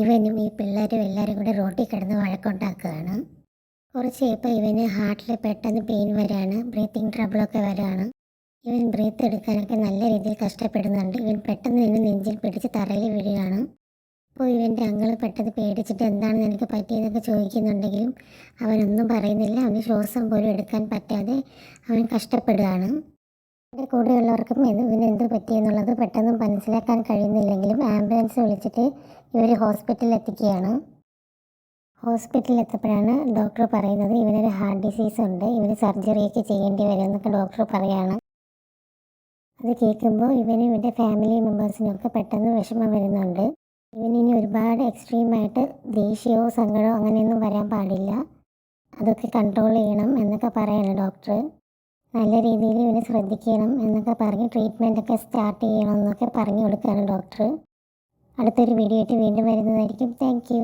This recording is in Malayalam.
ഇവനും ഈ പിള്ളേരും എല്ലാവരും കൂടെ റോട്ടിൽ കിടന്ന് വഴക്കുണ്ടാക്കുകയാണ്. കുറച്ച് കഴിയുമ്പോൾ ഇവന് ഹാർട്ടിൽ പെട്ടെന്ന് പെയിൻ വരികയാണ്, ബ്രീത്തിങ് ട്രബിളൊക്കെ വരികയാണ്. ഇവൻ ബ്രീത്ത് എടുക്കാനൊക്കെ നല്ല രീതിയിൽ കഷ്ടപ്പെടുന്നുണ്ട്. ഇവൻ പെട്ടെന്ന് തന്നെ നെഞ്ചിൽ പിടിച്ച് തറയിൽ വീഴുകയാണ്. അപ്പോൾ ഇവൻ്റെ അങ്കിൾ പെട്ടെന്ന് പേടിച്ചിട്ട് എന്താണ് നിനക്ക് പറ്റിയതെന്നൊക്കെ ചോദിക്കുന്നുണ്ടെങ്കിലും അവനൊന്നും പറയുന്നില്ല. അവന് ശ്വാസം പോലും എടുക്കാൻ പറ്റാതെ അവൻ കഷ്ടപ്പെടുകയാണ്. എൻ്റെ കൂടെയുള്ളവർക്കും ഇവന് എന്ത് പറ്റിയെന്നുള്ളത് പെട്ടെന്ന് മനസ്സിലാക്കാൻ കഴിയുന്നില്ലെങ്കിലും ആംബുലൻസ് വിളിച്ചിട്ട് ഇവർ ഹോസ്പിറ്റലിൽ എത്തിക്കുകയാണ്. ഹോസ്പിറ്റലിൽ എത്തപ്പോഴാണ് ഡോക്ടർ പറയുന്നത് ഇവനൊരു ഹാർട്ട് ഡിസീസ് ഉണ്ട്, ഇവന് സർജറിയൊക്കെ ചെയ്യേണ്ടി വരുമെന്നൊക്കെ ഡോക്ടർ പറയുകയാണ്. അത് കേൾക്കുമ്പോൾ ഇവൻ്റെ ഫാമിലി മെമ്പേഴ്സിനൊക്കെ പെട്ടെന്ന് വിഷമം വരുന്നുണ്ട്. ഇവനിനി ഒരുപാട് എക്സ്ട്രീമായിട്ട് ദേഷ്യമോ സങ്കടമോ അങ്ങനെയൊന്നും വരാൻ പാടില്ല, അതൊക്കെ കൺട്രോൾ ചെയ്യണം എന്നൊക്കെ പറയാണ് ഡോക്ടർ. നല്ല രീതിയിൽ ഇവനെ ശ്രദ്ധിക്കണം എന്നൊക്കെ പറഞ്ഞ് ട്രീറ്റ്മെൻറ്റൊക്കെ സ്റ്റാർട്ട് ചെയ്യണം എന്നൊക്കെ പറഞ്ഞു കൊടുക്കുകയാണ് ഡോക്ടർ. അടുത്തൊരു വീഡിയോ ആയിട്ട് വീണ്ടും വരുന്നതായിരിക്കും. Thank you.